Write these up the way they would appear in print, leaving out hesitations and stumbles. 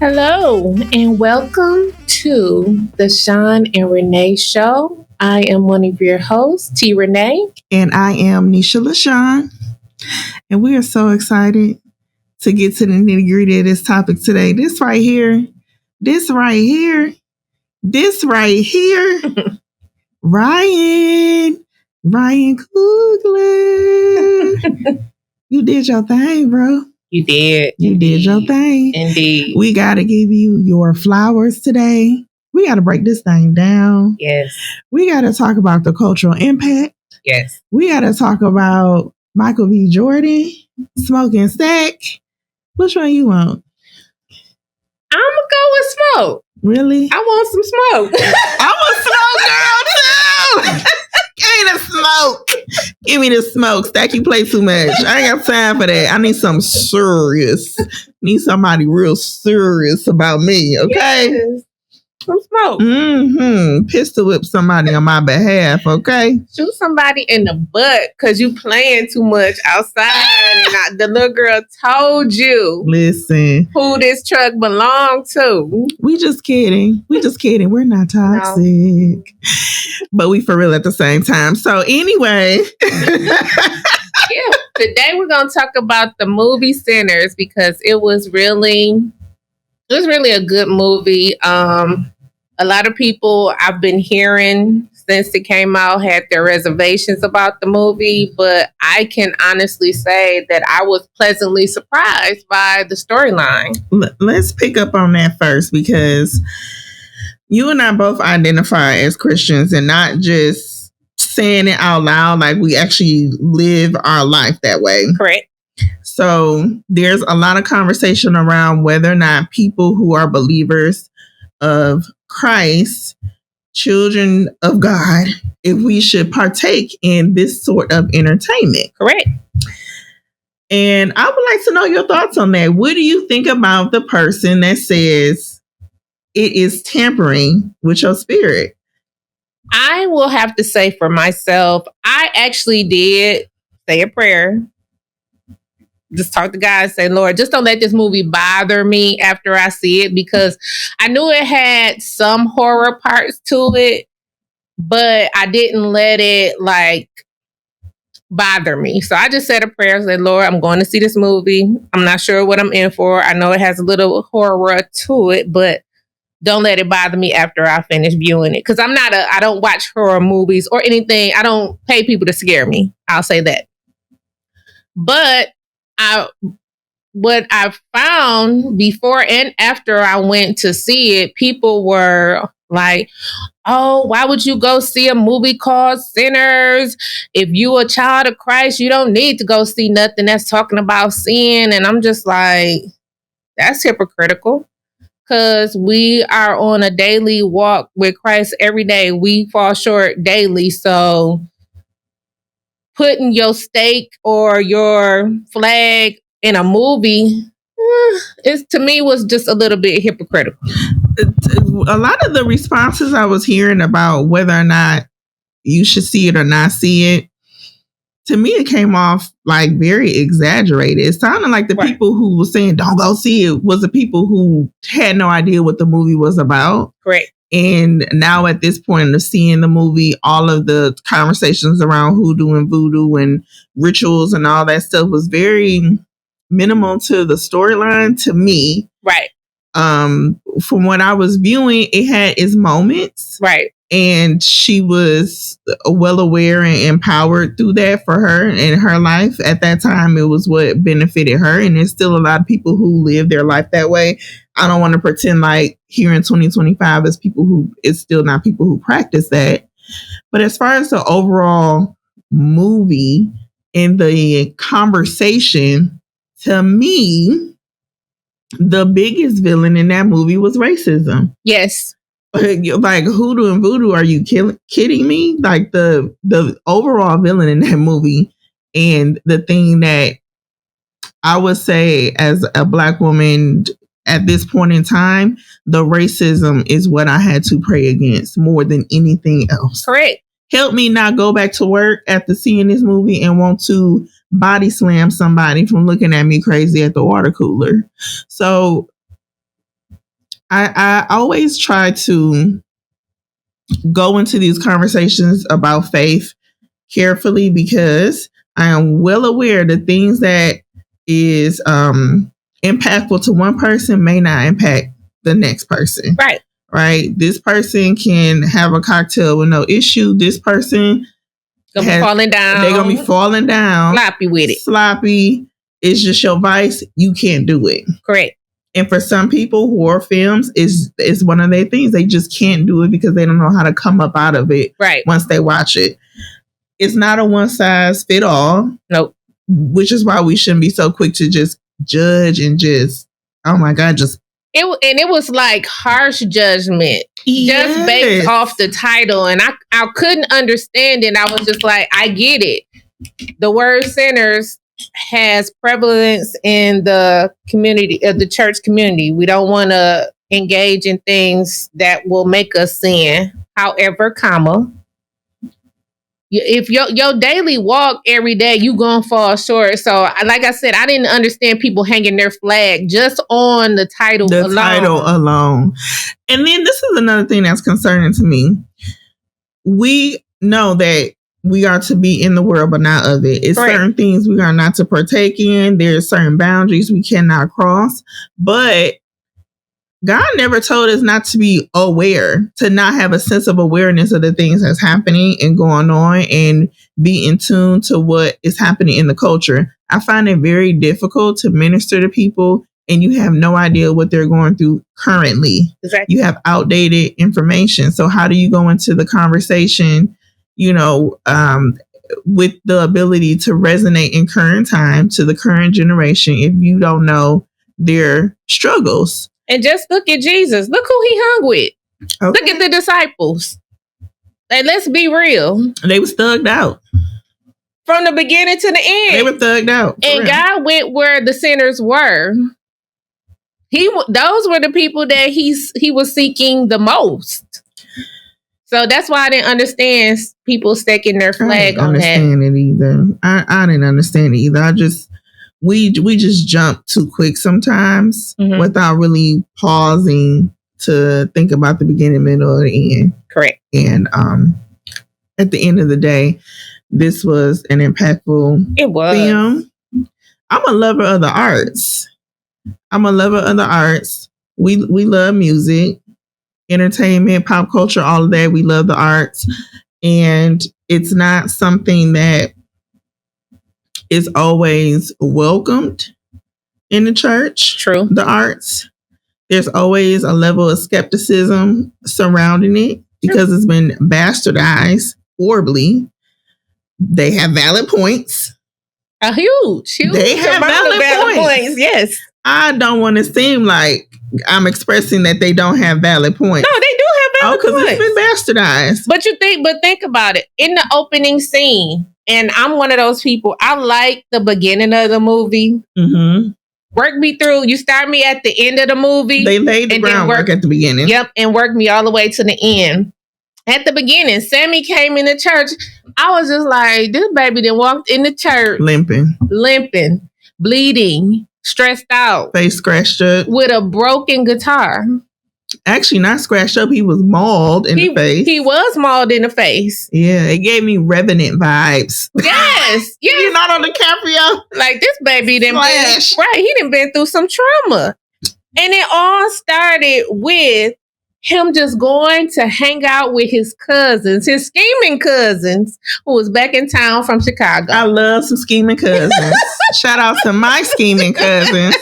Hello, and welcome to the Sean and Renee Show. I am one of your hosts, T. Renee. And I am Nisha LaShawn. And we are so excited to get to the nitty gritty of this topic today. This right here, Ryan Coogler. You did your thing, bro. You did. You did your thing. Indeed. We got to give you your flowers today. We got to break this thing down. Yes. We got to talk about the cultural impact. Yes. We got to talk about Michael B. Jordan, Smoking Stack. Which one you want? I'm going to go with smoke. Really? I want some smoke. I want smoke, girl, too. Give me the smoke. Give me the smoke. Stack, you play too much. I ain't got time for that. I need something serious. Need somebody real serious about me, okay? Yes. Some smoke. Pistol whip somebody on my behalf, okay? Shoot somebody in the butt because you playing too much outside. And the little girl told you. Listen. Who this truck belonged to. We just kidding. We're not toxic. No. But we for real at the same time. So anyway. Yeah. Today we're going to talk about the movie Sinners because it was really a good movie. A lot of people I've been hearing since it came out had their reservations about the movie, but I can honestly say that I was pleasantly surprised by the storyline. Let's pick up on that first because you and I both identify as Christians and not just saying it out loud, like we actually live our life that way. Correct. So there's a lot of conversation around whether or not people who are believers of Christ, children of God, if we should partake in this sort of entertainment. Correct. And I would like to know your thoughts on that. What do you think about the person that says it is tampering with your spirit? I will have to say for myself, I actually did say a prayer. Just talk to God and say, Lord, just don't let this movie bother me after I see it, because I knew it had some horror parts to it, but I didn't let it like bother me. So I just said a prayer and said, Lord, I'm going to see this movie. I'm not sure what I'm in for. I know it has a little horror to it, but don't let it bother me after I finish viewing it. Because I don't watch horror movies or anything. I don't pay people to scare me. I'll say that. But what I found before and after I went to see it, people were like, oh, why would you go see a movie called Sinners? If you a child of Christ, you don't need to go see nothing that's talking about sin. And I'm just like, that's hypocritical. Because we are on a daily walk with Christ every day. We fall short daily. So putting your stake or your flag in a movie, to me was just a little bit hypocritical. A lot of the responses I was hearing about whether or not you should see it or not see it, to me it came off like very exaggerated. It sounded like the people who were saying don't go see it was the people who had no idea what the movie was about. Correct. And now at this point of seeing the movie, all of the conversations around hoodoo and voodoo and rituals and all that stuff was very minimal to the storyline to me. Right. From what I was viewing, it had its moments. Right. And she was well aware and empowered through that for her in her life. At that time, it was what benefited her. And there's still a lot of people who live their life that way. I don't want to pretend like here in 2025 it's still not people who practice that. But as far as the overall movie and the conversation, to me, the biggest villain in that movie was racism. Yes. like Hoodoo and Voodoo, are you kidding me? Like the overall villain in that movie, and the thing that I would say as a Black woman at this point in time, the racism is what I had to pray against more than anything else. Correct. Help me not go back to work after seeing this movie and want to body slam somebody from looking at me crazy at the water cooler. So I always try to go into these conversations about faith carefully, because I am well aware the things that is impactful to one person may not impact the next person. Right. This person can have a cocktail with no issue. This person falling down. They're gonna be falling down. Sloppy with it. Sloppy. It's just your vice. You can't do it. Correct. And for some people, horror films is one of their things. They just can't do it because they don't know how to come up out of it. Right. Once they watch it. It's not a one size fit all. Nope. Which is why we shouldn't be so quick to just judge and just, oh my God, just. It was like harsh judgment. Yes. Just based off the title. And I couldn't understand it. I was just like, I get it. The word sinners has prevalence in the community, the church community. We don't want to engage in things that will make us sin. However, if your daily walk every day, you gonna fall short. So, like I said, I didn't understand people hanging their flag just on the title alone. And then this is another thing that's concerning to me. We know that we are to be in the world, but not of it. It's right. Certain things we are not to partake in. There's certain boundaries we cannot cross. But God never told us not to be aware, to not have a sense of awareness of the things that's happening and going on and be in tune to what is happening in the culture. I find it very difficult to minister to people and you have no idea what they're going through currently. Exactly. You have outdated information. So how do you go into the conversation, with the ability to resonate in current time to the current generation if you don't know their struggles? And just look at Jesus. Look who he hung with. Okay. Look at the disciples. Like, let's be real. They were thugged out. From the beginning to the end. They were thugged out. And God went where the sinners were. Those were the people that he was seeking the most. So that's why I didn't understand people staking their flag on that. I didn't understand it either. I didn't understand it either. We just jump too quick sometimes without really pausing to think about the beginning, middle, or the end. Correct. And at the end of the day, this was an impactful film. I'm a lover of the arts. We love music, entertainment, pop culture, all of that. We love the arts. And it's not something that is always welcomed in the church. True. The arts. There's always a level of skepticism surrounding it because it's been bastardized horribly. They have valid points. A huge. They have valid points. Yes. I don't want to seem like I'm expressing that they don't have valid points. No, they do have valid points. Because it's been bastardized. But think about it. In the opening scene, and I'm one of those people, I like the beginning of the movie. Mm-hmm. Work me through. You start me at the end of the movie. They laid the groundwork at the beginning. Yep, and work me all the way to the end. At the beginning, Sammy came in the church. I was just like, this baby then walked in the church. Limping, bleeding, stressed out. Face scratched up. With a broken guitar. Actually, not scratched up. He was mauled in the face. He was mauled in the face. Yeah, it gave me Revenant vibes. Yes. Leonardo DiCaprio. Like, this baby he done been through some trauma. And it all started with him just going to hang out with his cousins, his scheming cousins, who was back in town from Chicago. I love some scheming cousins. Shout out to my scheming cousins.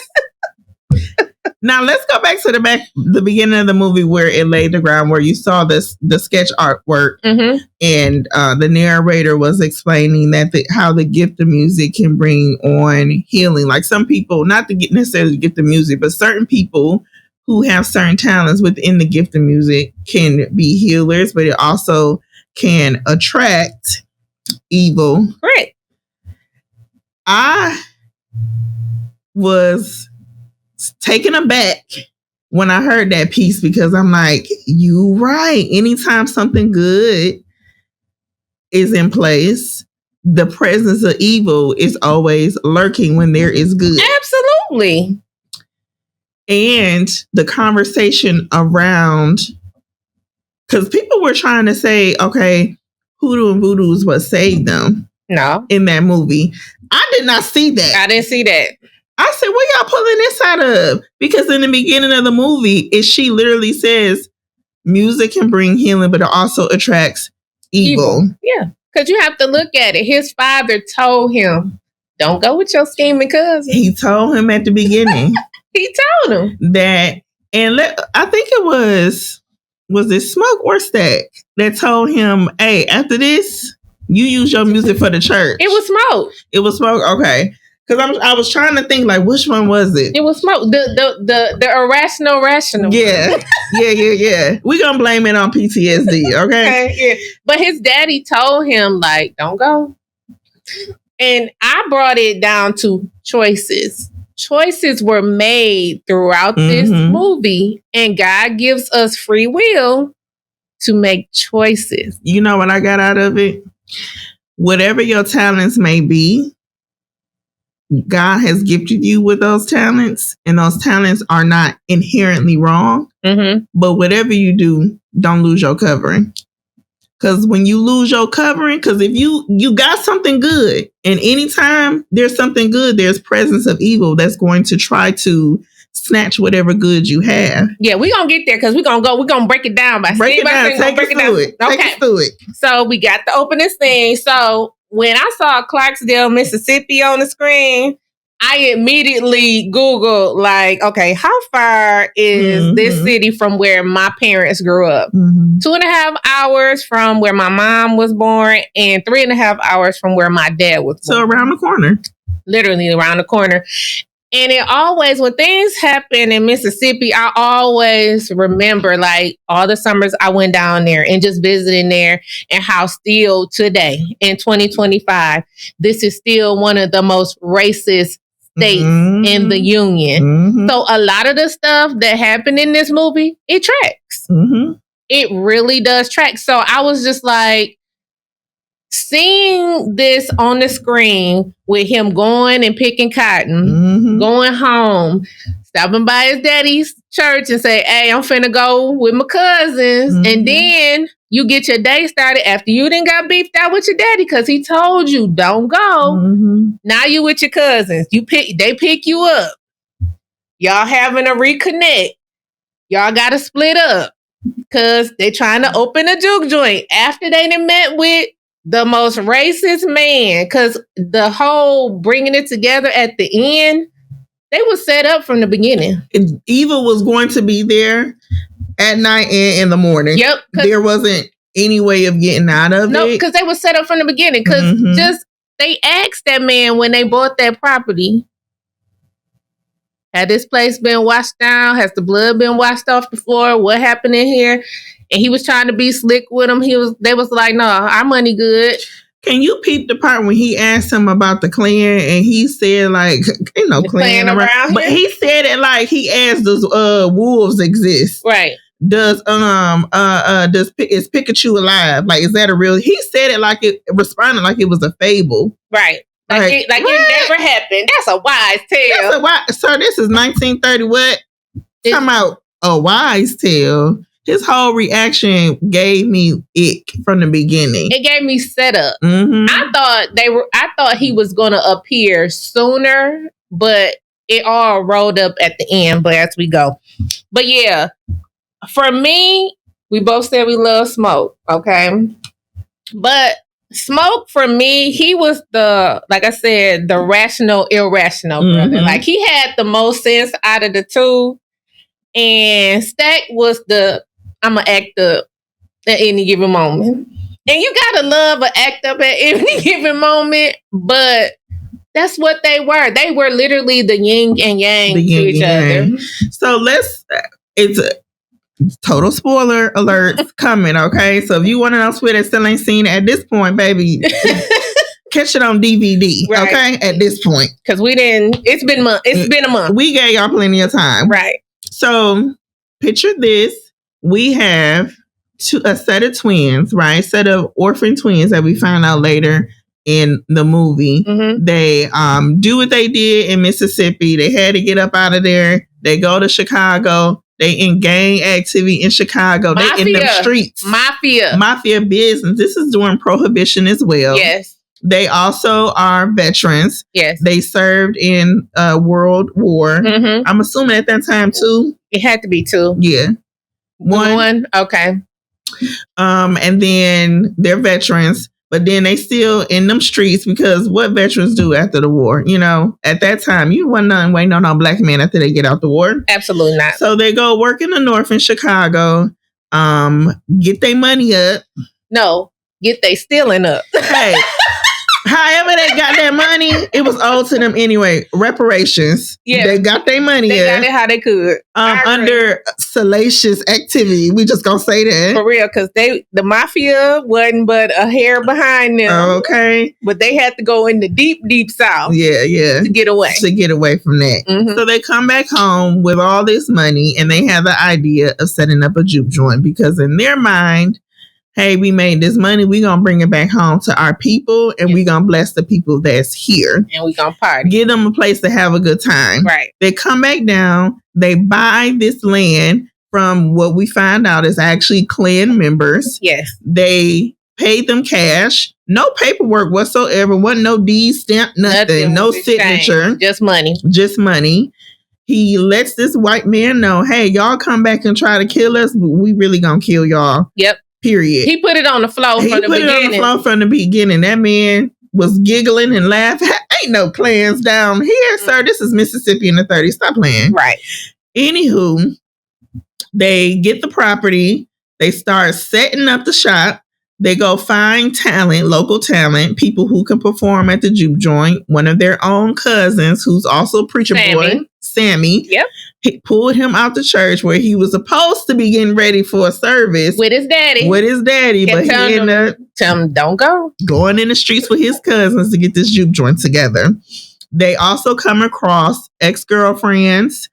Now let's go back to the beginning of the movie where it laid the ground, where you saw the sketch artwork, and the narrator was explaining that how the gift of music can bring on healing. Like some people, not to get necessarily the gift of music, but certain people who have certain talents within the gift of music can be healers, but it also can attract evil. Correct. I was taken aback when I heard that piece because I'm like, you right. Anytime something good is in place, the presence of evil is always lurking when there is good. Absolutely. And the conversation around, because people were trying to say, okay, hoodoo and voodoo is what saved them. No. In that movie. I did not see that. I didn't see that. I said, where y'all pulling this out of? Because in the beginning of the movie, she literally says music can bring healing, but it also attracts evil. Yeah. Because you have to look at it. His father told him, don't go with your scheming cousin. He told him at the beginning. He told him that, and I think it was it Smoke or Stack that told him, hey, after this, you use your music for the church. It was Smoke. It was Smoke? Okay. Because I was trying to think, like, which one was it? It was Smoke. The irrational rational. Yeah. Yeah. We're going to blame it on PTSD, okay? Yeah. But his daddy told him, like, don't go. And I brought it down to choices. Choices were made throughout this movie, and God gives us free will to make choices. You know what I got out of it? Whatever your talents may be, God has gifted you with those talents, and those talents are not inherently wrong. Mm-hmm. But whatever you do, don't lose your covering. Because when you lose your covering, because if you got something good, and anytime there's something good, there's presence of evil that's going to try to snatch whatever good you have. Yeah, we're going to get there because we're going to break it down by break it down. Take us through it. Okay. Take us through it. So we got the opening scene. So when I saw Clarksdale, Mississippi on the screen, I immediately Googled, like, okay, how far is this city from where my parents grew up? 2.5 hours from where my mom was born and 3.5 hours from where my dad was born. So around the corner. Literally around the corner. And it always, when things happen in Mississippi, I always remember, like, all the summers I went down there and just visiting there, and how still today in 2025, this is still one of the most racist states in the union. So a lot of the stuff that happened in this movie, it tracks. It really does track. So I was just like, seeing this on the screen with him going and picking cotton, going home, stopping by his daddy's church and say, hey, I'm finna go with my cousins. And then you get your day started after you done got beefed out with your daddy because he told you don't go. Now you with your cousins. They pick you up. Y'all having a reconnect. Y'all gotta split up because they trying to open a juke joint after they done met with the most racist man, because the whole bringing it together at the end, they were set up from the beginning. Evil was going to be there at night and in the morning. Yep. There wasn't any way of getting out of it. No, because they were set up from the beginning. Because just they asked that man when they bought that property, had this place been washed down? Has the blood been washed off the floor? What happened in here? And he was trying to be slick with him. They was like, no, our money good. Can you peep the part when he asked him about the clan and he said, like, ain't no clan around, but he said it like he asked, does wolves exist? Right. Is Pikachu alive? Like, is that a real? He said it like it responded like it was a fable. Right. Like it never happened. That's a wise tale. Sir, this is 1930. What? Come out a wise tale. His whole reaction gave me ick from the beginning. It gave me setup. I thought he was gonna appear sooner, but it all rolled up at the end. But as we go, but yeah, for me, we both said we love Smoke. Okay, but Smoke, for me, he was like I said, the rational, irrational brother. Like, he had the most sense out of the two. And Stack was I'm an act up at any given moment. And you gotta love an act up at any given moment, but that's what they were. They were literally the yin and yang to each other. So It's a total spoiler alert coming, okay? So if you want to know Sweet that still ain't seen it at this point, baby, catch it on DVD, Right. okay? At this point. Because it's been a month. We gave y'all plenty of time. Right. So picture this. We have a set of twins, right? Set of orphan twins that we find out later in the movie. Mm-hmm. They do what they did in Mississippi. They had to get up out of there. They go to Chicago. They in gang activity in Chicago. They in them streets. Mafia business. This is during Prohibition as well. Yes. They also are veterans. Yes. They served in World War. Mm-hmm. I'm assuming at that time too. It had to be 2. Yeah. One. Okay. And then they're veterans, but then they still in them streets because what veterans do after the war, you know, at that time, you wasn't nothing waiting on no black man after they get out the war. Absolutely not. So they go work in the North in Chicago, get their money up. No, get they stealing up. Hey, however they got their money, it was owed to them anyway. Reparations. Yeah. They got their money They got it how they could. under salacious activity. We just gonna say that. For real, because the mafia wasn't but a hair behind them. Okay. But they had to go in the deep, deep south. Yeah. To get away. To get away from that. Mm-hmm. So they come back home with all this money and they have the idea of setting up a juke joint because in their mind, hey, we made this money. We're going to bring it back home to our people and we're going to bless the people that's here. And we're going to party. Give them a place to have a good time. Right. They come back down. They buy this land from what we find out is actually Klan members. Yes. They paid them cash. No paperwork whatsoever. Wasn't no deed stamp, nothing. No signature. Just money. Just money. He lets this white man know, hey, y'all come back and try to kill us, but we really gonna kill y'all. Yep. Period. He put it on the floor from the beginning. He put it on the floor from the beginning. That man was giggling and laughing. Ain't no plans down here, sir. This is Mississippi in the 30s. Stop playing. Right. Anywho, they get the property. They start setting up the shop. They go find talent, local talent, people who can perform at the juke joint. One of their own cousins, who's also a preacher boy, Sammy. Yep. He pulled him out the church where he was supposed to be getting ready for a service with his daddy. But he ended up tell him don't go. Going in the streets with his cousins to get this juke joint together. They also come across ex-girlfriends.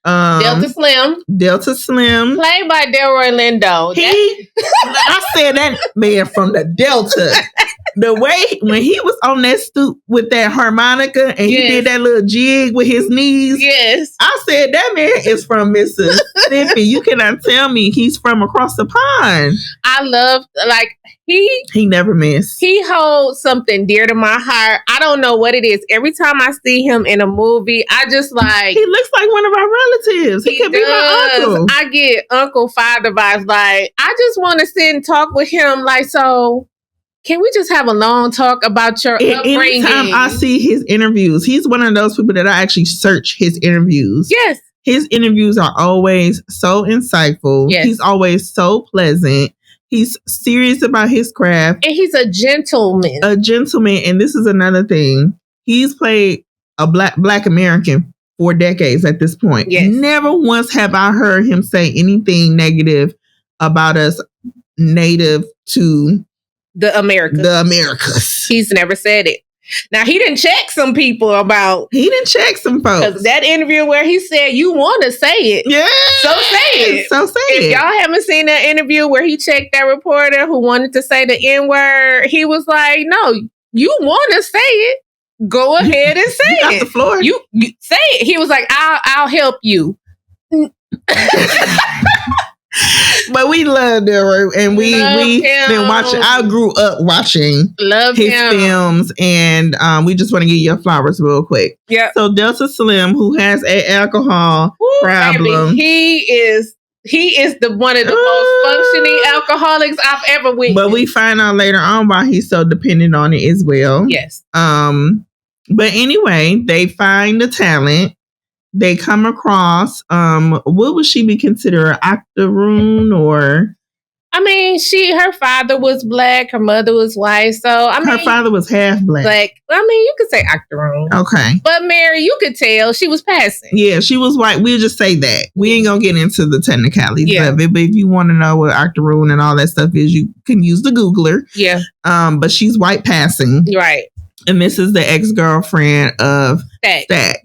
Delta Slim. Played by Delroy Lindo. I said that man from the Delta. The way when he was on that stoop with that harmonica and he did that little jig with his knees. Yes. I said that man is from Mississippi. You cannot tell me he's from across the pond. I love he never missed. He holds something dear to my heart. I don't know what it is. Every time I see him in a movie, I just like he looks like one of our relatives. He could be my uncle. I get Uncle Father vibes. Like I just want to sit and talk with him. Like so. Can we just have a long talk about your upbringing? Anytime I see his interviews, he's one of those people that I actually search his interviews. Yes. His interviews are always so insightful. Yes. He's always so pleasant. He's serious about his craft. And he's a gentleman. And this is another thing. He's played a black American for decades at this point. Yes. Never once have I heard him say anything negative about us native to the Americas. He's never said it. Now he didn't check some people about. He didn't check some folks. That interview where he said you want to say it. Yeah. So say it. If y'all haven't seen that interview where he checked that reporter who wanted to say the N-word, he was like, "No, you want to say it. Go ahead and say you got it. The floor. You say it." He was like, "I'll help you." But we love Delroy, and we've been watching. I grew up watching his films, and we just want to give you flowers real quick. Yeah. So Delta Slim, who has an alcohol problem, baby, he is the one of the most functioning alcoholics I've ever witnessed. But we find out later on why he's so dependent on it as well. Yes. But anyway, they find the talent. They come across, what would she be considered, octoroon or? I mean, her father was black, her mother was white. So I mean, her father was half black. I mean, you could say octoroon. Okay. But Mary, you could tell she was passing. Yeah, she was white. We'll just say that. We ain't gonna get into the technicalities of it, but if you want to know what octoroon and all that stuff is, you can use the Googler. Yeah. But she's white passing. Right. And this is the ex-girlfriend of Stack.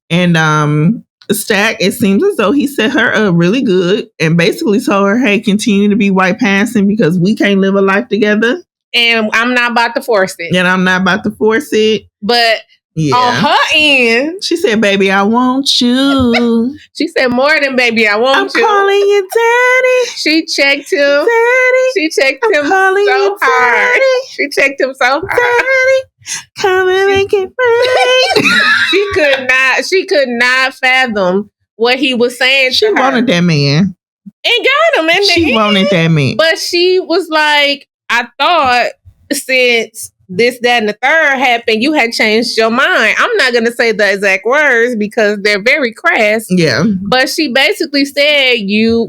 And Stack, it seems as though he set her up really good and basically told her, hey, continue to be white passing because we can't live a life together. And I'm not about to force it. And I'm not about to force it. But on her end, she said, baby, I want you. She said more than baby, I want you. I'm calling you daddy. She checked him. Daddy. She checked him so hard. Daddy. She checked him so hard. Daddy. Come and make it rain. She could not fathom what he was saying to her. She wanted that man. And got him in the She wanted that man. But she was like, I thought since this, that, and the third happened, you had changed your mind. I'm not going to say the exact words because they're very crass. Yeah. But she basically said,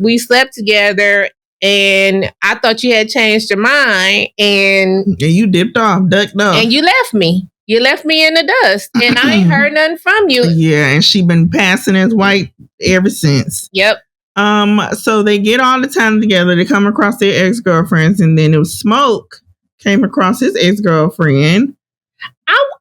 we slept together and I thought you had changed your mind and you ducked off. And you left me. You left me in the dust and I ain't heard nothing from you. Yeah, and she been passing as white ever since. Yep. So they get all the time together. They come across their ex-girlfriends, and then it was Smoke came across his ex-girlfriend.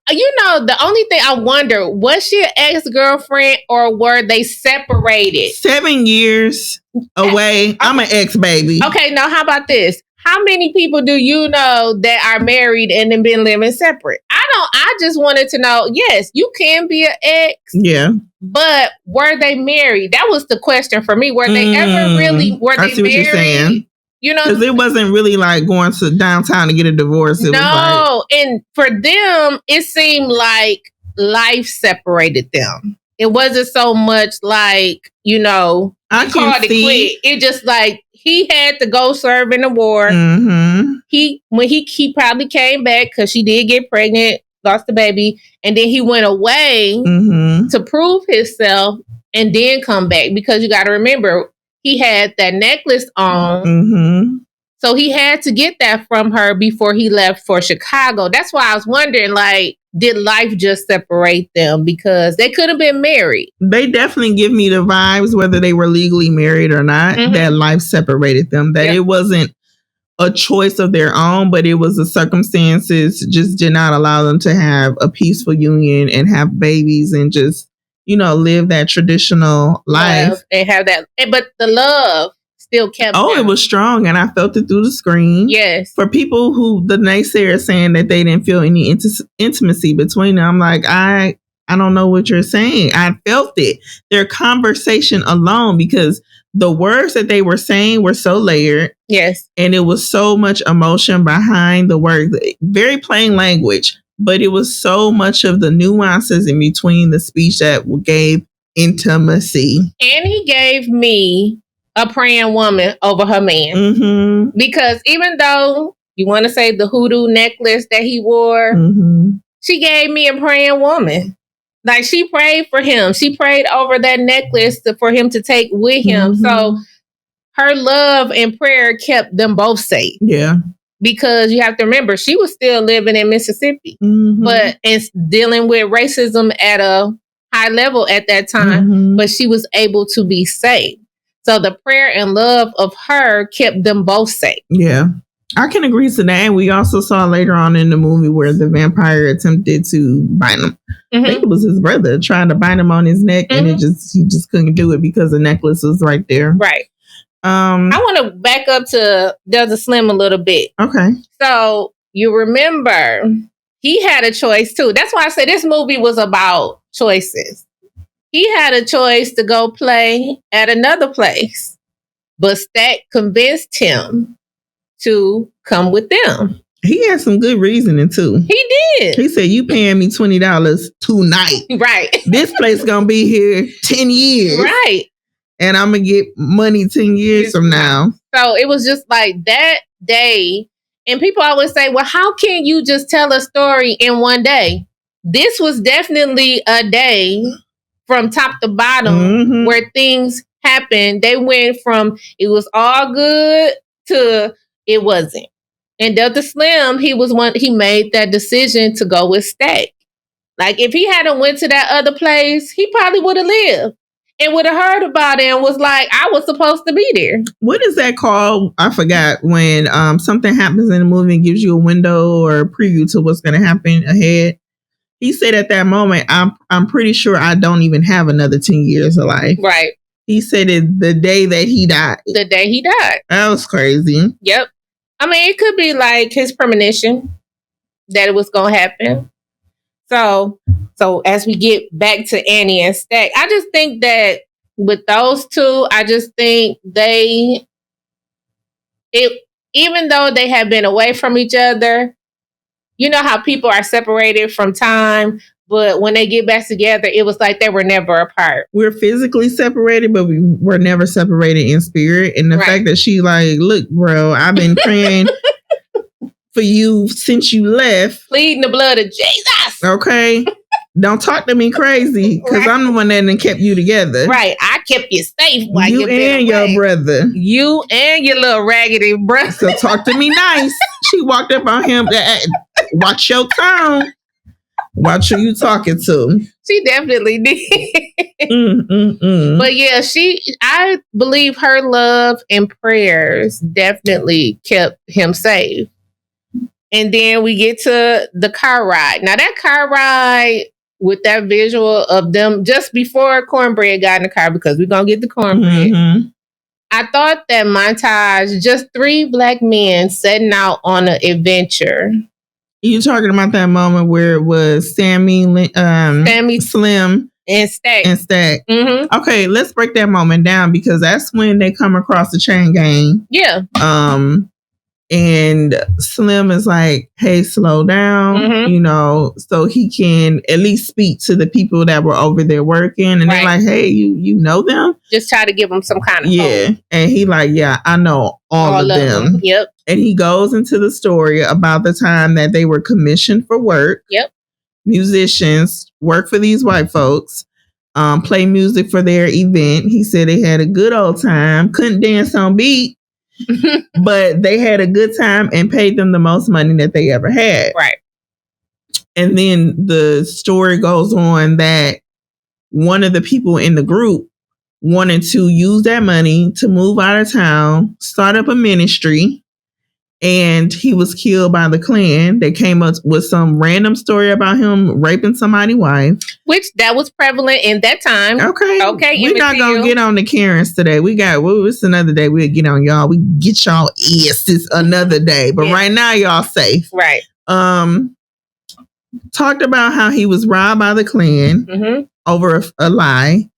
The only thing I wonder, was she an ex-girlfriend or were they separated? 7 years away. Okay. I'm an ex-baby. Okay, now how about this? How many people do you know that are married and then been living separate? I just wanted to know, yes, you can be an ex. Yeah. But were they married? That was the question for me. Were they ever really, were they married? What you're saying. Because it wasn't really like going to downtown to get a divorce. It was and for them, it seemed like life separated them. It wasn't so much like, I called it quit. It just like he had to go serve in the war. Mm-hmm. When he probably came back because she did get pregnant, lost the baby, and then he went away to prove himself and then come back because you got to remember he had that necklace on. So he had to get that from her before he left for Chicago. That's why I was wondering, like, did life just separate them? Because they could have been married. They definitely give me the vibes, whether they were legally married or not, that life separated them. That it wasn't a choice of their own, but it was the circumstances just did not allow them to have a peaceful union and have babies and just, live that traditional life. And have that. But the love still kept them. It was strong, and I felt it through the screen. Yes. For people who the naysayers saying that they didn't feel any intimacy between them, I'm like, I don't know what you're saying. I felt it. Their conversation alone, because the words that they were saying were so layered. Yes. And it was so much emotion behind the words. Very plain language, but it was so much of the nuances in between the speech that gave intimacy. And he gave me a praying woman over her man. Because even though you want to say the hoodoo necklace that he wore, she gave me a praying woman. Like, she prayed for him. She prayed over that necklace for him to take with him. So her love and prayer kept them both safe. Yeah. Because you have to remember, she was still living in Mississippi, but it's dealing with racism at a high level at that time, but she was able to be safe. So the prayer and love of her kept them both safe. Yeah. I can agree to that. And we also saw later on in the movie where the vampire attempted to bind him. I think it was his brother trying to bind him on his neck, and he just couldn't do it because the necklace was right there. Right. I want to back up to Delta Slim a little bit. Okay. So you remember he had a choice too. That's why I say this movie was about choices. He had a choice to go play at another place, but Stack convinced him to come with them. He had some good reasoning too. He did. He said, "You paying me $20 tonight? Right. This place gonna be here 10 years. Right. And I'm gonna get money 10 years from now." So it was just like that day. And people always say, well, how can you just tell a story in one day? This was definitely a day from top to bottom where things happened. They went from it was all good to it wasn't. And Delta Slim, he made that decision to go with Stack. Like if he hadn't went to that other place, he probably would have lived and would have heard about it and was like, I was supposed to be there. What is that called? I forgot. When something happens in the movie and gives you a window or a preview to what's going to happen ahead. He said at that moment, I'm pretty sure I don't even have another 10 years of life. Right. He said it the day that he died. The day he died. That was crazy. Yep. I mean, it could be like his premonition that it was going to happen. So as we get back to Annie and Stack, I just think that with those two, I just think even though they have been away from each other, you know how people are separated from time, but when they get back together, it was like they were never apart. We're physically separated, but we were never separated in spirit. And the fact that she like, look, bro, I've been praying for you since you left. Pleading the blood of Jesus. Okay. Don't talk to me crazy, because I'm the one that done kept you together. Right. I kept you safe while you and your brother. You and your little raggedy brother. So talk to me nice. She walked up on him. Watch your tone. Watch who you talking to. She definitely did. But yeah, I believe her love and prayers definitely kept him safe. And then we get to the car ride. Now that car ride with that visual of them just before Cornbread got in the car, because we're going to get the Cornbread. Mm-hmm. I thought that montage, just 3 black men setting out on an adventure. You talking about that moment where it was Sammy, Slim, and Stack. Mm-hmm. Okay, let's break that moment down, because that's when they come across the chain gang. Yeah. And Slim is like, hey, slow down, you know, so he can at least speak to the people that were over there working. And they're like, hey, you know them? Just try to give them some kind of hope. And he like, yeah, I know all of them. Yep. And he goes into the story about the time that they were commissioned for work. Yep. Musicians work for these white folks, play music for their event. He said they had a good old time, couldn't dance on beat. But they had a good time and paid them the most money that they ever had. Right. And then the story goes on that one of the people in the group wanted to use that money to move out of town, start up a ministry, and he was killed by the Klan. They came up with some random story about him raping somebody's wife. Which that was prevalent in that time. Okay. We're not going to get on the Karens today. It's another day. We'll get on y'all. We get y'all asses another day. But right now, y'all safe. Right. Talked about how he was robbed by the Klan over a lie.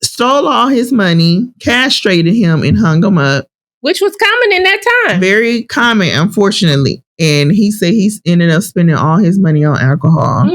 Stole all his money, castrated him, and hung him up. Which was common in that time. Very common, unfortunately. And he said he's ended up spending all his money on alcohol.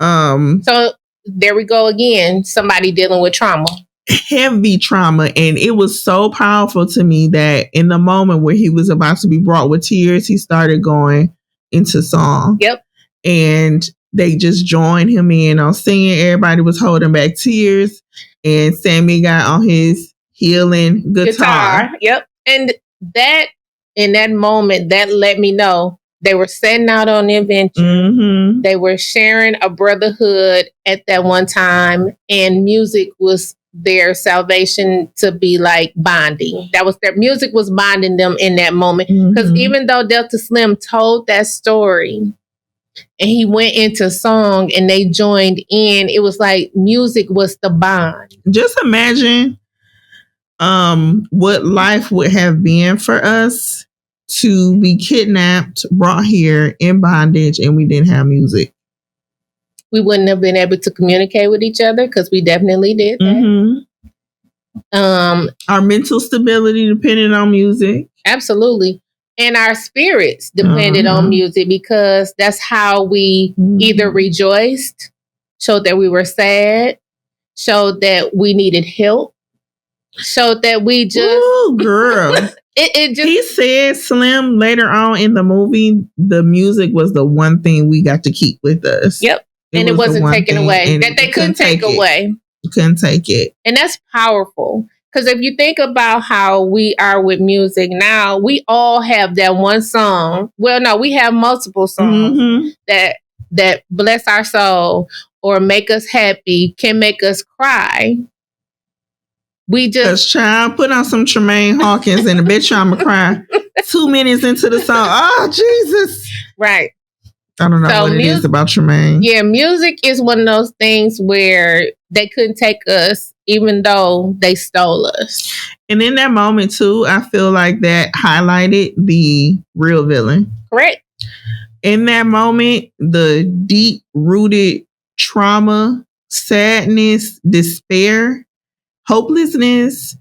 So there we go again. Somebody dealing with trauma. Heavy trauma. And it was so powerful to me that in the moment where he was about to be brought with tears, he started going into song. Yep. And they just joined him in on singing. Everybody was holding back tears. And Sammy got on his healing guitar. Yep. And that, in that moment, that let me know they were setting out on the adventure. They were sharing a brotherhood at that one time, and music was their salvation to be like bonding. That was their music was bonding them in that moment. Because even though Delta Slim told that story and he went into song and they joined in, it was like music was the bond. Just imagine what life would have been for us to be kidnapped, brought here in bondage, and we didn't have music. We wouldn't have been able to communicate with each other, because we definitely did that. Our mental stability depended on music. Absolutely. And our spirits depended on music, because that's how we either rejoiced, showed that we were sad, showed that we needed help, showed that we just... Ooh, girl. it just... He said, Slim, later on in the movie, the music was the one thing we got to keep with us. Yep. And it wasn't taken away. That they couldn't take away. Couldn't take it. And that's powerful. Because if you think about how we are with music now, we all have that one song. Well, no, we have multiple songs Mm-hmm. that bless our soul or make us happy, can make us cry. We just Because child, put on some Tremaine Hawkins and I bet you I'm gonna cry 2 minutes into the song. Oh Jesus! right. I don't know So what it is about Tremaine. Yeah, music is one of those things where they couldn't take us, even though they stole us. And in that moment too, I feel like that highlighted the real villain. Correct. In that moment, the deep rooted trauma, sadness, despair, hopelessness,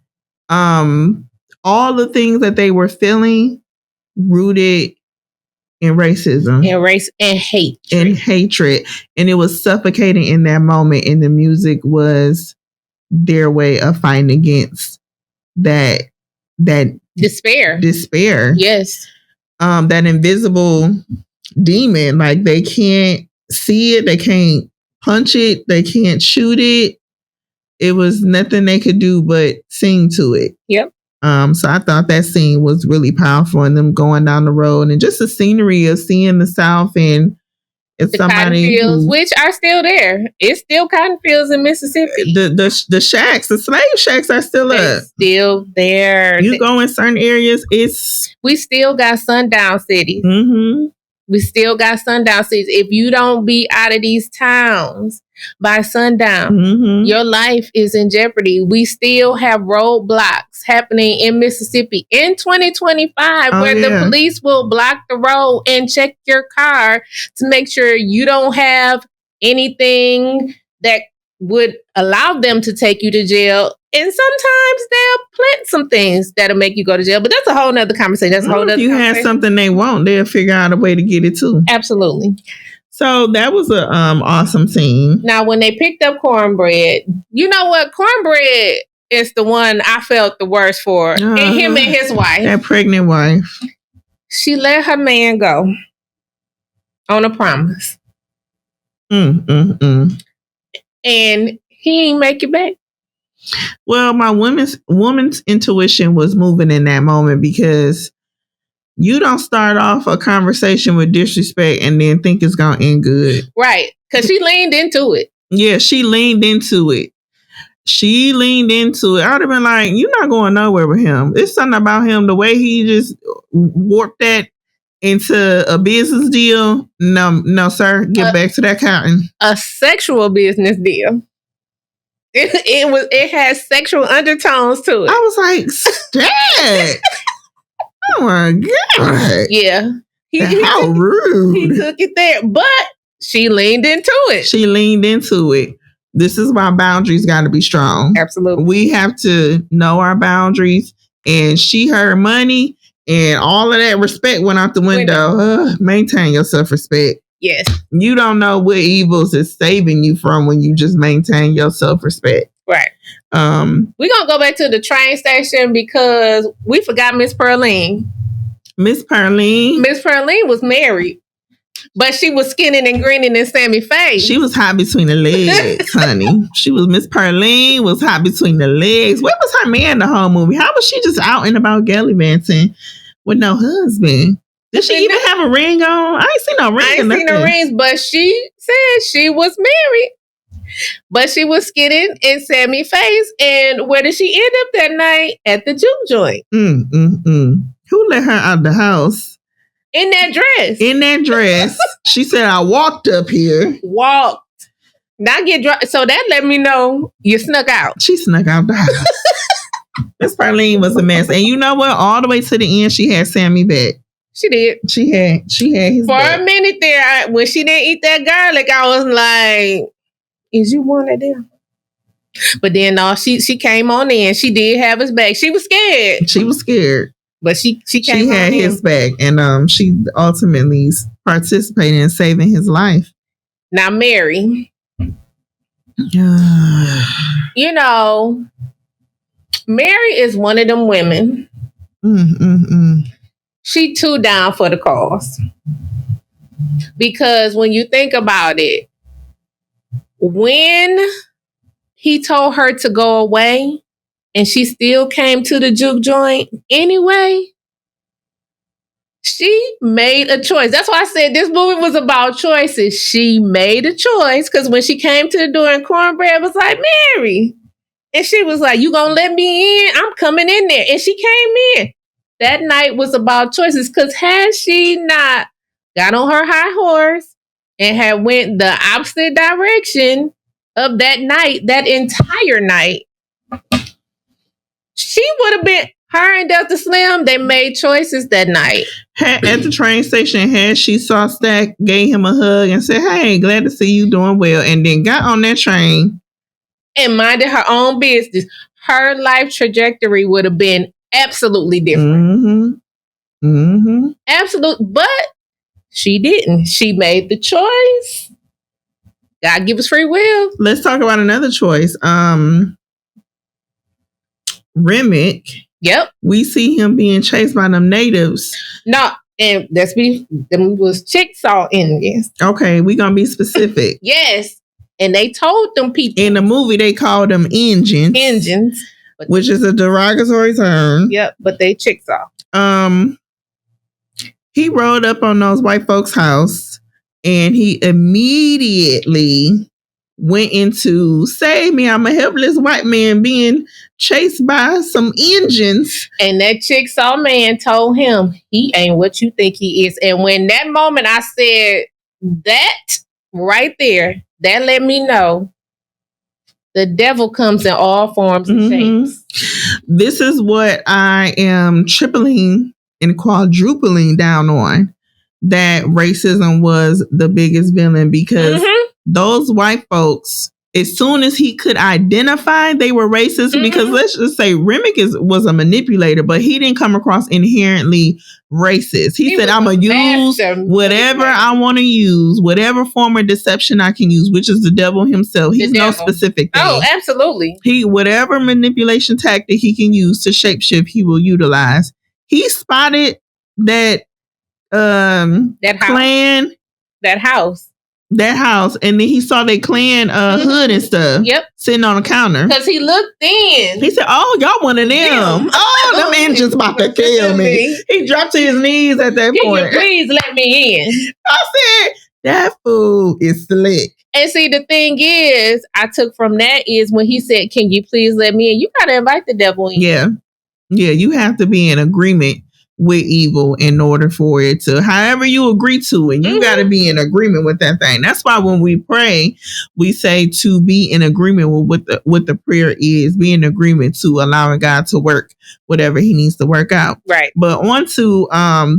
all the things that they were feeling rooted in racism And race and hate. and hatred. And it was suffocating in that moment. And the music was their way of fighting against that Despair. Yes. Yes. That invisible demon. Like they can't see it, they can't punch it, they can't shoot it. It was nothing they could do but sing to it. Yep. So I thought that scene was really powerful, and them going down the road and just the scenery of seeing the South, and it's The cotton somebody fields, who, which are still there. It's still cotton fields in Mississippi. the shacks, the slave shacks are still They're up. still there. You go in certain areas, it's We still got sundown cities. mm-hmm. We still got sundown cities. If you don't be out of these towns by sundown, Mm-hmm. your life is in jeopardy. We still have roadblocks happening in Mississippi in 2025 Oh, where yeah. the police will block the road and check your car to make sure you don't have anything that would allow them to take you to jail. And sometimes they'll plant some things that'll make you go to jail. But that's a whole nother conversation. That's a whole Well, nother if you have conversation. something they want, they'll figure out a way to get it too. Absolutely. So that was a awesome scene. Now, when they picked up Cornbread, you know what? Cornbread is the one I felt the worst for. And him and his wife. That pregnant wife. She let her man go on a promise. Mm. And he ain't make it back. Well, my woman's intuition was moving in that moment, because you don't start off a conversation with disrespect and then think it's gonna end good. Right. Because she leaned into it. Yeah, she leaned into it. I would have been like, you're not going nowhere with him. It's something about him, the way he just warped that into a business deal. No, sir. Get back to that cotton. A sexual business deal. It has sexual undertones to it. I was like, stat. Oh my God. Yeah. How rude. He took it there. But she leaned into it. She leaned into it. This is why boundaries got to be strong. Absolutely. We have to know our boundaries. And she heard money, and all of that respect went out the window. Maintain your self-respect. Yes. You don't know what evils is saving you from when you just maintain your self-respect. Right. We're going to go back to the train station because we forgot Miss Pearline. Miss Pearline. Miss Pearline was married, but she was skinning and grinning in Sammy's face. She was hot between the legs, honey. Miss Pearline was hot between the legs. Where was her man the whole movie? How was she just out and about gallivanting with no husband? Did she even have a ring on? I ain't seen no ring. I ain't seen no rings, but she said she was married. But she was skinning in Sammy's face. And where did she end up that night? At the juke joint. Who let her out the house? In that dress. She said, I walked up here. Walked. Not get drunk. So that let me know you snuck out. She snuck out the house. Miss Pearline was a mess. And you know what? All the way to the end, she had Sammy back. She did. She had his For back. a minute there, when she didn't eat that garlic, I was like, is you one of them? But then no, she came on in. She did have his back. She was scared. But she came had his back. And she ultimately participated in saving his life. Now, Mary. You know, Mary is one of them women. She too down for the cause. Because when you think about it, when he told her to go away and she still came to the juke joint anyway. She made a choice. That's why I said this movie was about choices. She made a choice because when she came to the door and Cornbread was like, Mary. And she was like, you gonna let me in? I'm coming in there. And she came in. That night was about choices because had she not got on her high horse and had went the opposite direction of that night, that entire night, she would have been, her and Delta Slim, they made choices that night. At the train station, had she saw Stack, gave him a hug and said, hey, glad to see you doing well, and then got on that train and minded her own business, her life trajectory would have been absolutely different. Absolute, but she didn't. She made the choice. God give us free will. Let's talk about another choice. Remick. Yep. We see him being chased by them natives. No, and them was Chickasaw Indians. Okay, we gonna be specific. Yes. And they told them people. In the movie, they called them Injuns. Which is a derogatory term. Yep, but they Chickasaw. He rode up on those white folks' house and he immediately went into, save me, I'm a helpless white man being chased by some Injuns. And that Chickasaw man told him, he ain't what you think he is. And when that moment I said that right there, that let me know the devil comes in all forms and shapes. This is what I am tripling and quadrupling down on, that racism was the biggest villain because those white folks, as soon as he could identify they were racist, because let's just say Remick was a manipulator, but he didn't come across inherently racist. He said, I'm going to use whatever I want to use, whatever form of deception I can use, which is the devil himself. He's no specific thing. Oh, absolutely. Whatever manipulation tactic he can use to shapeshift, he will utilize. He spotted that clan. That house. And then he saw that clan hood and stuff. Yep. Sitting on the counter. Because he looked in. He said, oh, y'all one of them. Oh, them Injuns about to kill me. He dropped to his knees at that point. Please let me in. I said, that fool is slick. And see, the thing is, I took from that is when he said, can you please let me in? You got to invite the devil in. Yeah. Yeah, you have to be in agreement with evil in order for it to, however you agree to it, you got to be in agreement with that thing. That's why when we pray, we say to be in agreement with what the prayer is, be in agreement to allowing God to work whatever he needs to work out. Right. But on to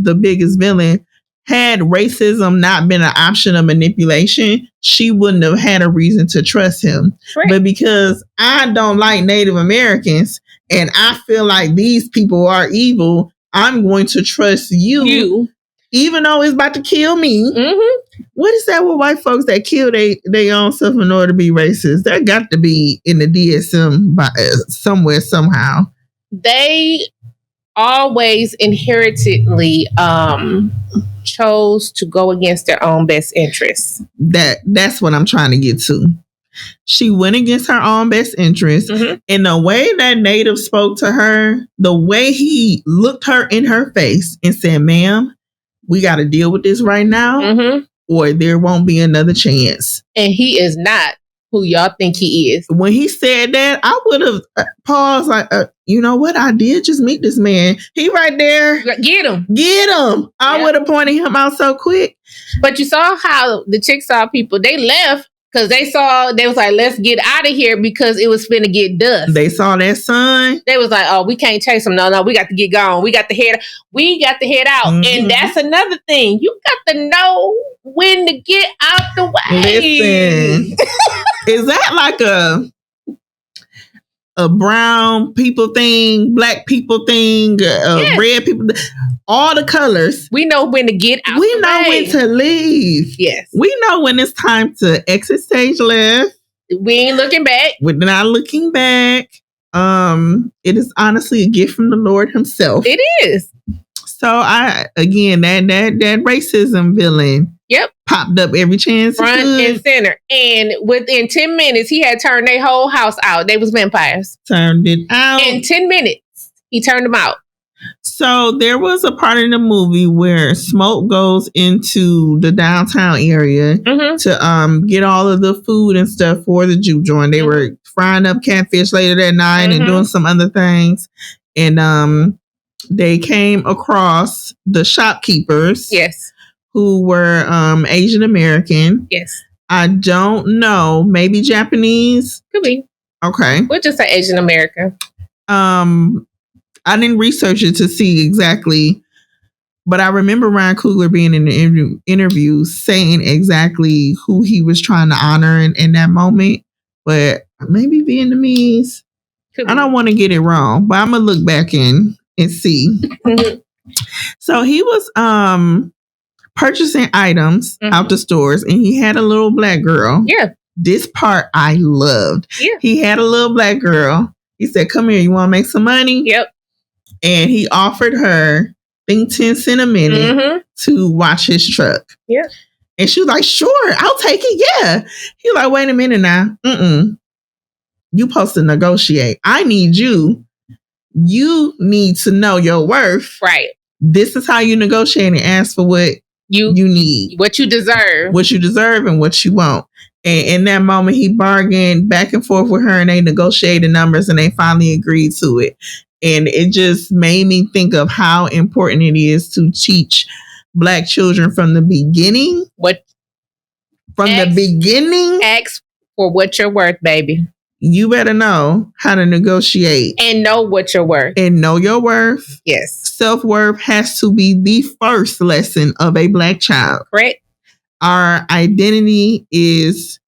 the biggest villain. Had racism not been an option of manipulation, she wouldn't have had a reason to trust him. Right. But because I don't like Native Americans and I feel like these people are evil, I'm going to trust you. Even though it's about to kill me. What is that with white folks that kill their own self in order to be racist? That got to be in the DSM somewhere, somehow. They always inheritedly chose to go against their own best interests. That's what I'm trying to get to. She went against her own best interest. And the way that native spoke to her, the way he looked her in her face and said, ma'am, we got to deal with this right now or there won't be another chance. And he is not who y'all think he is. When he said that, I would have paused like, you know what? I did just meet this man. He right there. Get him. I would have pointed him out so quick. But you saw how the Chickasaw people, they left because they was like, let's get out of here because it was finna get dust. They saw that sun. They was like, oh, we can't chase them. No, we got to get gone. We got to head out. And that's another thing. You got to know when to get out the way. Listen. Is that like a brown people thing, black people thing, red people, all the colors? We know when to get out. We know when to leave. Yes. We know when it's time to exit stage left. We ain't looking back. We're not looking back. It is honestly a gift from the Lord himself. It is. So that racism villain Yep. Popped up every chance he Front could. and center. And within 10 minutes, he had turned their whole house out. They was vampires. Turned it out. In 10 minutes, he turned them out. So there was a part in the movie where Smoke goes into the downtown area to get all of the food and stuff for the juke joint. They were frying up catfish later that night and doing some other things. And they came across the shopkeepers. Yes. Who were Asian American. Yes. I don't know. Maybe Japanese. Could be. Okay. We'll just say Asian American. I didn't research it to see exactly, but I remember Ryan Coogler being in the interview saying exactly who he was trying to honor in that moment. But maybe Vietnamese. I don't want to get it wrong, but I'm gonna look back in and see. So he was purchasing items out the stores, and he had a little black girl. Yeah. This part I loved. Yeah. He had a little black girl. He said, "Come here, you want to make some money?" Yep. And he offered her, I think 10 cents a minute to wash his truck. Yeah. And she was like, "Sure, I'll take it." Yeah. He was like, "Wait a minute now. You supposed to negotiate. I need you. You need to know your worth. Right. This is how you negotiate and ask for what you need. What you deserve. What you deserve and what you want." And in that moment, he bargained back and forth with her and they negotiated numbers and they finally agreed to it. And it just made me think of how important it is to teach Black children from the beginning. The beginning. Ask for what you're worth, baby. You better know how to negotiate. And know what you're worth. And know your worth. Yes. Self-worth has to be the first lesson of a Black child. Correct. Our identity is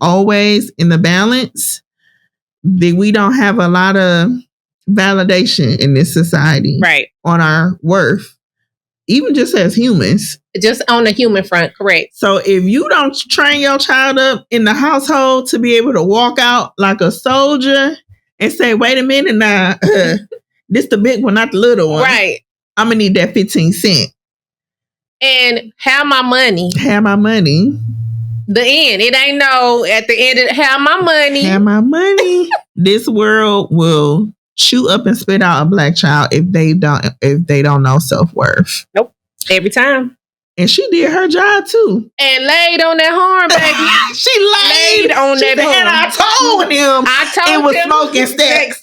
always in the balance. We don't have a lot of validation in this society. Right. On our worth. Even just as humans. Just on the human front, correct. So if you don't train your child up in the household to be able to walk out like a soldier and say, "Wait a minute now, this the big one, not the little one. Right. I'm going to need that 15 cents. And have my money. Have my money. The end. It ain't no at the end of have my money. Have my money. This world will chew up and spit out a Black child if they don't know self-worth. Nope. Every time. And she did her job too. And laid on that horn, baby. She laid on that horn. And I told him it was smoking stacks.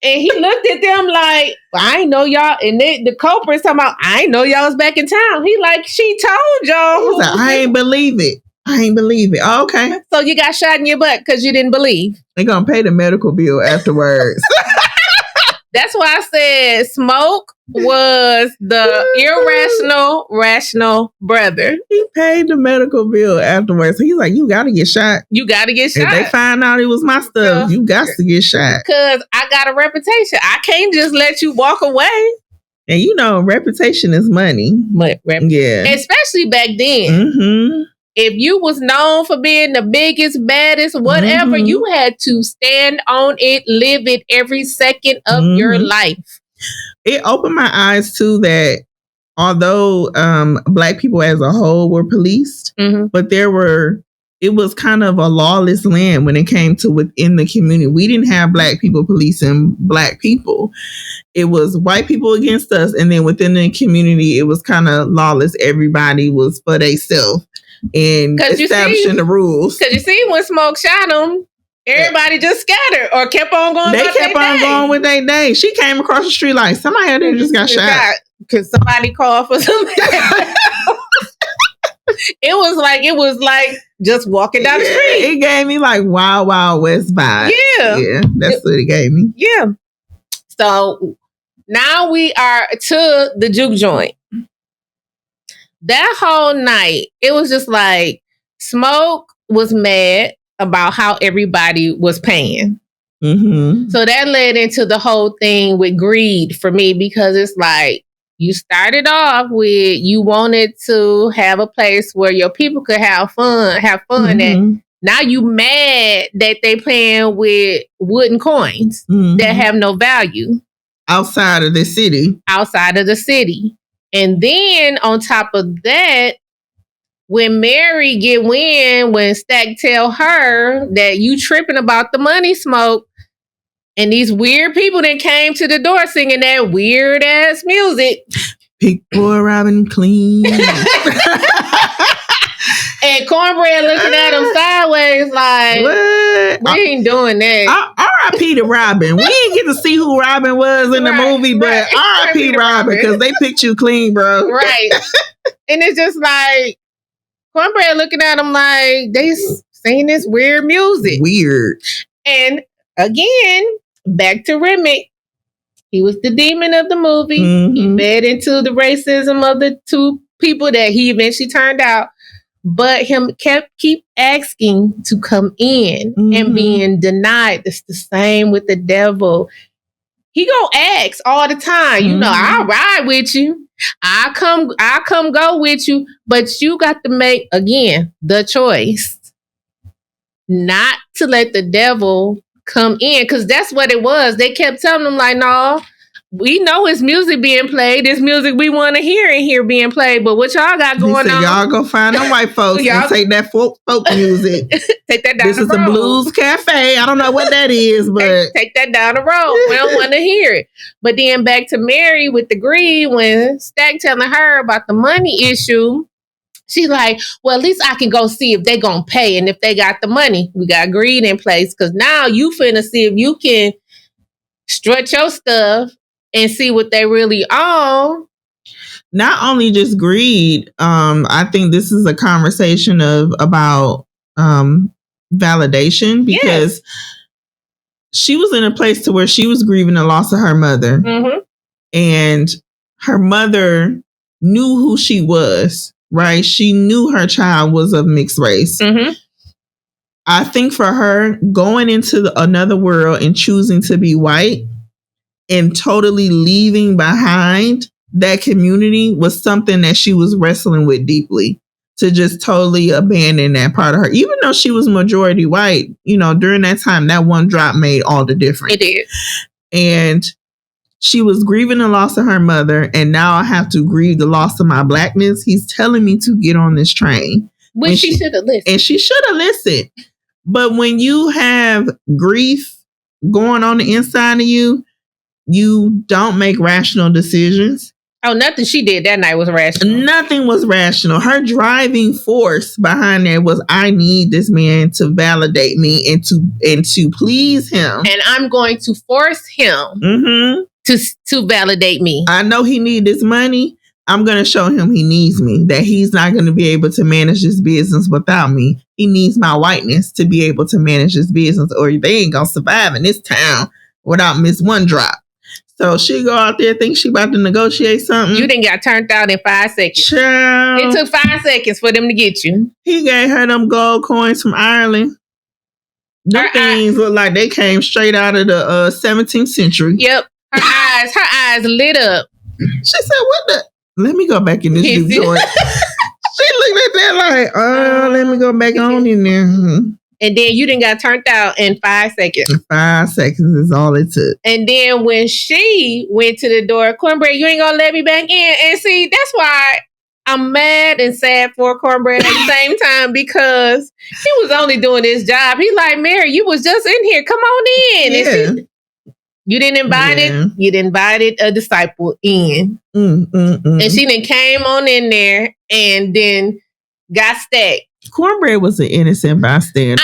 And he looked at them like, "I ain't know y'all." And the culprit's talking about, "I ain't know y'all was back in town." He like, "She told y'all." Like, "I ain't believe it. I ain't believe it." Oh, okay. So you got shot in your butt because you didn't believe. They're going to pay the medical bill afterwards. That's why I said Smoke was the irrational, rational brother. He paid the medical bill afterwards. He's like, "You got to get shot. You got to get shot. If they find out it was my stuff, you got to get shot. Because I got a reputation. I can't just let you walk away." And you know, reputation is money. Yeah. Especially back then. If you was known for being the biggest, baddest, whatever, you had to stand on it, live it every second of your life. It opened my eyes too that although Black people as a whole were policed, but it was kind of a lawless land when it came to within the community. We didn't have Black people policing Black people. It was white people against us. And then within the community, it was kind of lawless. Everybody was for themselves. And establishing the rules. Because you see, when Smoke shot him, everybody just scattered or kept on going. They kept on going with their day. She came across the street like somebody out there just got shot. Because somebody called for somebody. It was like just walking down the street. It gave me like Wild Wild West vibe. Yeah, that's what it gave me. Yeah. So now we are to the juke joint. That whole night, it was just like Smoke was mad about how everybody was paying. So that led into the whole thing with greed for me, because it's like you started off with you wanted to have a place where your people could have fun. And now you mad that they playing with wooden coins that have no value outside of the city. And then on top of that, when Mary get wind, when Stack tell her that you tripping about the money smoke, and these weird people that came to the door singing that weird ass music. Pick boy Robin clean. And Cornbread looking at him sideways like, what? We ain't doing that. R.I.P. to Robin. We didn't get to see who Robin was in the movie, but R.I.P. Robin, because they picked you clean, bro. Right. And it's just like, Cornbread looking at him like, they singing this weird music. Weird. And again, back to Remick. He was the demon of the movie. Mm-hmm. He fed into the racism of the two people that he eventually turned out. But him keep asking to come in and being denied. It's the same with the devil. He gonna ask all the time. You know, I'll ride with you. I'll come go with you. But you got to make, again, the choice not to let the devil come in. Because that's what it was. They kept telling him like, no, we know it's music being played. It's music we want to hear and hear being played. But what y'all got going on? Y'all go find them white folks and take that folk music. Take that down this the road. This is a blues cafe. I don't know what that is, but take that down the road. We don't want to hear it. But then back to Mary with the greed, when Stack telling her about the money issue, she's like, well, at least I can go see if they gonna pay and if they got the money. We got greed in place because now you finna see if you can strut your stuff and see what they really own. Not only just greed, I think this is a conversation about validation, because she was in a place to where she was grieving the loss of her mother. Mm-hmm. And her mother knew who she was, right? She knew her child was of mixed race. Mm-hmm. I think for her, going into another world and choosing to be white and totally leaving behind that community was something that she was wrestling with deeply, to just totally abandon that part of her. Even though she was majority white, you know, during that time, that one drop made all the difference. It did. And she was grieving the loss of her mother, and now I have to grieve the loss of my blackness. He's telling me to get on this train. Which she should have listened. And she should have listened. But when you have grief going on the inside of you, you don't make rational decisions. Oh, nothing she did that night was rational. Nothing was rational. Her driving force behind that was, I need this man to validate me and to please him. And I'm going to force him to validate me. I know he needs this money. I'm going to show him he needs me, that he's not going to be able to manage this business without me. He needs my whiteness to be able to manage this business, or they ain't going to survive in this town without Miss One Drop. So she go out there, think she about to negotiate something. You didn't got turned out in 5 seconds. Child. It took 5 seconds for them to get you. He gave her them gold coins from Ireland. Them things look like they came straight out of the 17th century. Yep. Her eyes lit up. She said, what the? Let me go back in this New York. She looked at that like, let me go back on in there. And then you didn't got turned out in 5 seconds. 5 seconds is all it took. And then when she went to the door, Cornbread, you ain't gonna let me back in. And see, that's why I'm mad and sad for Cornbread at the same time, because he was only doing his job. He's like, Mary, you was just in here. Come on in. Yeah. You didn't invite it. You didn't invite a disciple in. And she then came on in there and then got stacked. Cornbread was an innocent bystander.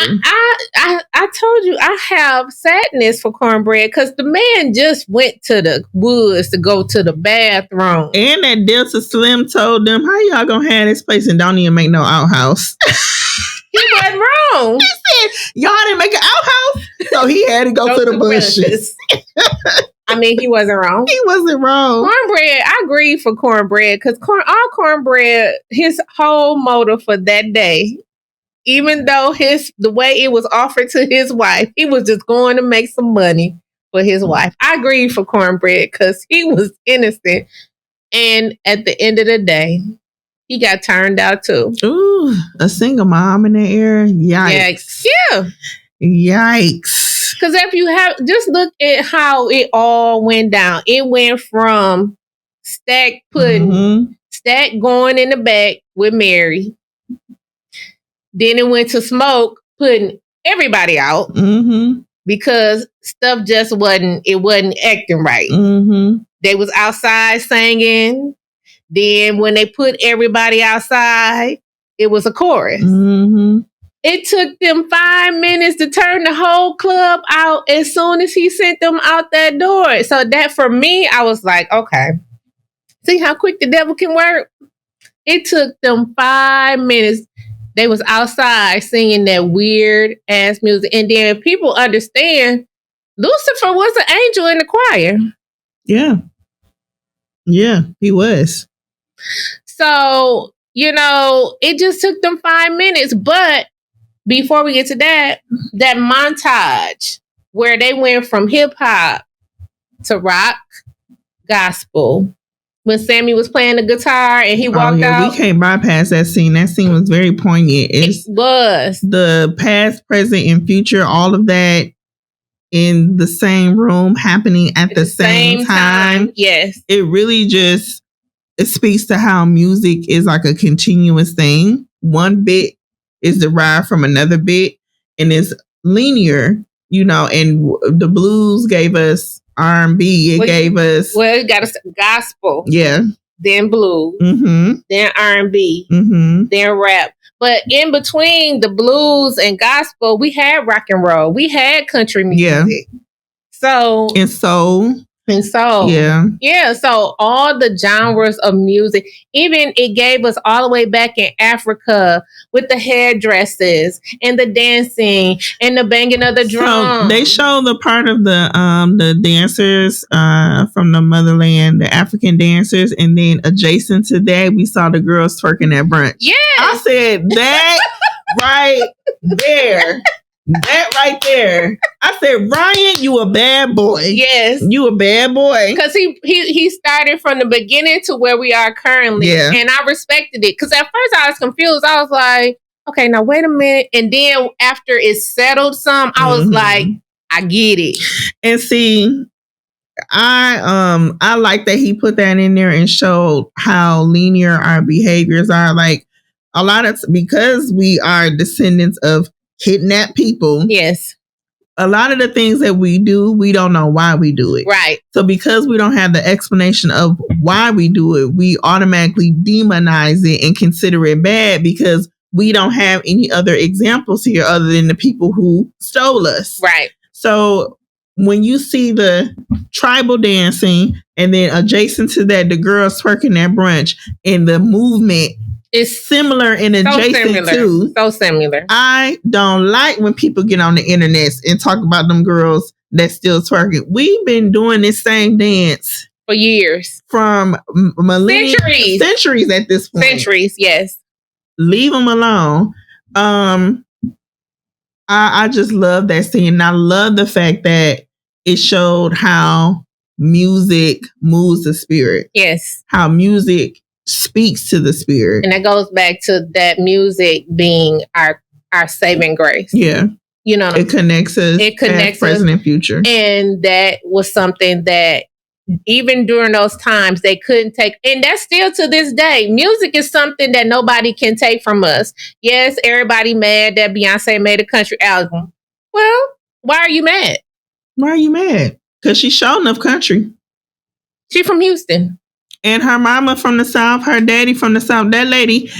I told you I have sadness for Cornbread because the man just went to the woods to go to the bathroom. And that Delta Slim told them, how y'all gonna have this place and don't even make no outhouse? He wasn't wrong. He said, y'all didn't make an outhouse? So he had to go to the bushes. I mean, he wasn't wrong. He wasn't wrong. Cornbread, I agree for Cornbread because all Cornbread, his whole motive for that day, even though the way it was offered to his wife, he was just going to make some money for his wife. I agree for Cornbread because he was innocent. And at the end of the day, he got turned out too. Ooh, a single mom in the era? Yikes. Yeah. Yikes. Because if you just look at how it all went down. It went from Stack going in the back with Mary. Then it went to Smoke putting everybody out because stuff just wasn't acting right. They was outside singing. Then when they put everybody outside, it was a chorus. It took them 5 minutes to turn the whole club out as soon as he sent them out that door. So that for me, I was like, okay, see how quick the devil can work? It took them 5 minutes. They was outside singing that weird ass music. And then people understand Lucifer was an angel in the choir. Yeah. Yeah, he was. So, it just took them 5 minutes. But before we get to that montage where they went from hip hop to rock, gospel, when Sammy was playing the guitar and he walked out. We can't bypass that scene. That scene was very poignant. It was. The past, present, and future, all of that in the same room happening at the same time. Yes. It really just speaks to how music is like a continuous thing. One bit is derived from another bit and it's linear, and the blues gave us R&B. It got us gospel. Yeah. Then blues. Then R&B. Then rap. But in between the blues and gospel, we had rock and roll. We had country music. Yeah. So and soul. Yeah. Yeah. So all the genres of music, even it gave us all the way back in Africa with the hairdresses and the dancing and the banging of the drum. So they show the part of the dancers from the motherland, the African dancers, and then adjacent to that, we saw the girls twerking at brunch. Yeah. I said that right there. That right there. I said, Ryan, you a bad boy. Yes. You a bad boy. Because he started from the beginning to where we are currently. Yeah. And I respected it. Because at first I was confused. I was like, okay, now wait a minute. And then after it settled some, I was like, I get it. And see, I like that he put that in there and showed how linear our behaviors are. Like because we are descendants of kidnapped people. Yes. A lot of the things that we do, we don't know why we do it. Right. So because we don't have the explanation of why we do it, we automatically demonize it and consider it bad because we don't have any other examples here other than the people who stole us. Right. So when you see the tribal dancing and then adjacent to that, the girls twerking at brunch and the movement, it's similar and adjacent to. So similar. I don't like when people get on the internet and talk about them girls that still twerking. We've been doing this same dance for years. From millennia. Centuries at this point. Centuries, yes. Leave them alone. I just love that scene. And I love the fact that it showed how music moves the spirit. Yes. How music speaks to the spirit. And that goes back to that music being our saving grace. Yeah. You know, it connects us. It connects past, present, and future. And that was something that even during those times they couldn't take. And that's still to this day. Music is something that nobody can take from us. Yes, everybody mad that Beyonce made a country album. Well, why are you mad? Why are you mad? Because she's showing enough country. She from Houston. And her mama from the South, her daddy from the South. That lady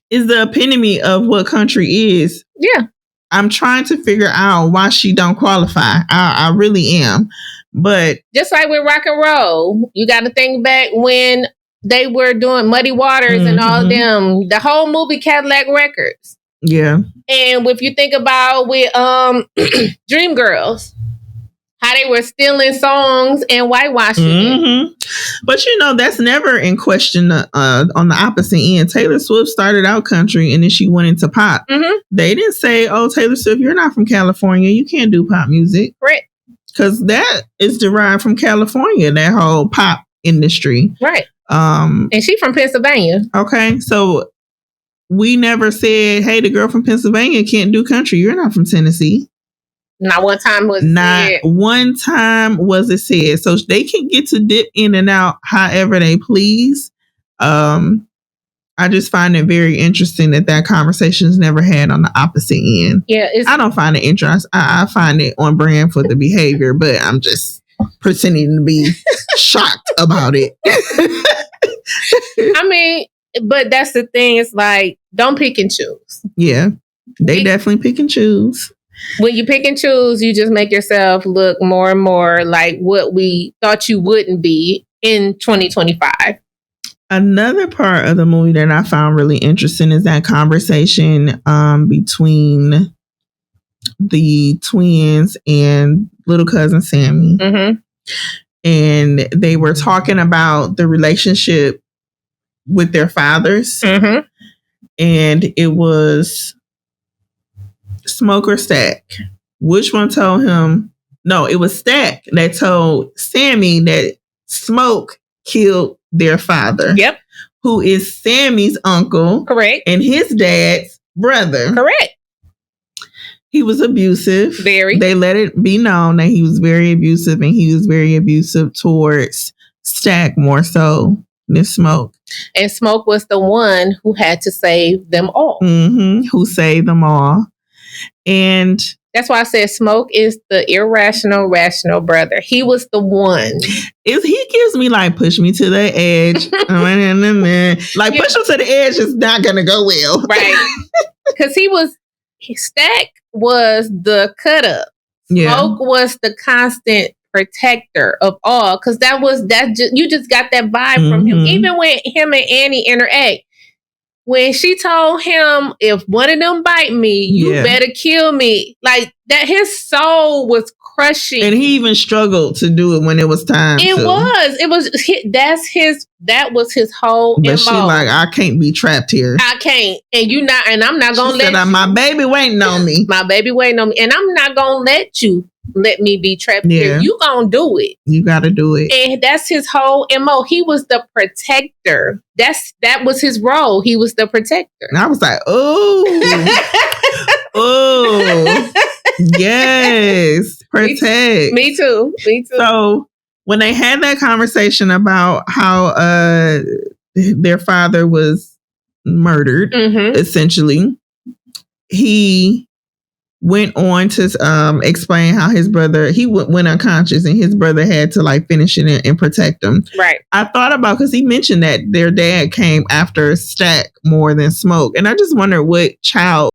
is the epitome of what country is. Yeah. I'm trying to figure out why she don't qualify. I really am. But just like with rock and roll, you got to think back when they were doing Muddy Waters and all them, the whole movie Cadillac Records. Yeah. And if you think about with Dreamgirls, how they were stealing songs and whitewashing it. But that's never in question on the opposite end. Taylor Swift started out country and then she went into pop. They didn't say, oh, Taylor Swift, you're not from California. You can't do pop music. Right. Because that is derived from California, that whole pop industry. Right. And she from Pennsylvania. Okay. So we never said, hey, the girl from Pennsylvania can't do country. You're not from Tennessee. Not one time was Not said. one time was it said. So they can get to dip in and out however they please. I just find it very interesting that conversation is never had on the opposite end. Yeah, I don't find it interesting. I find it on brand for the behavior, but I'm just pretending to be shocked about it. I mean, but that's the thing. It's like, don't pick and choose. Yeah, they definitely pick and choose. When you pick and choose, you just make yourself look more and more like what we thought you wouldn't be in 2025. Another part of the movie that I found really interesting is that conversation between the twins and little cousin Sammy. Mm-hmm. And they were talking about the relationship with their fathers. Mm-hmm. And it was Smoke or Stack. Which one told him? No, it was Stack that told Sammy that Smoke killed their father. Yep. Who is Sammy's uncle. Correct. And his dad's brother. Correct. He was abusive. Very. They let it be known that he was very abusive, and he was very abusive towards Stack more so than Smoke. And Smoke was the one who had to save them all. Mm-hmm. Who saved them all. And that's why I said Smoke is the irrational, rational brother. He was the one. He gives me like, push me to the edge. Like, push him to the edge is not going to go well. Right. Because Stack was the cut up. Yeah. Smoke was the constant protector of all. Because you just got that vibe from him. Even when him and Annie interact. When she told him, if one of them bite me, you better kill me. Like that, his soul was crushing. And he even struggled to do it when it was time. That was his whole But MO. she like, I can't be trapped here. I can't. And I'm not going to let you. My baby waiting on me. My baby waiting on me. And I'm not going to let me be trapped here. You going to do it. You got to do it. And that's his whole MO. He was the protector. That was his role. He was the protector. And I was like, oh, yes, protect. Me too. So when they had that conversation about how their father was murdered, essentially, he went on to explain how his brother, he went unconscious and his brother had to like finish it and protect him. Right. I thought about, because he mentioned that their dad came after Stack more than Smoke. And I just wonder what child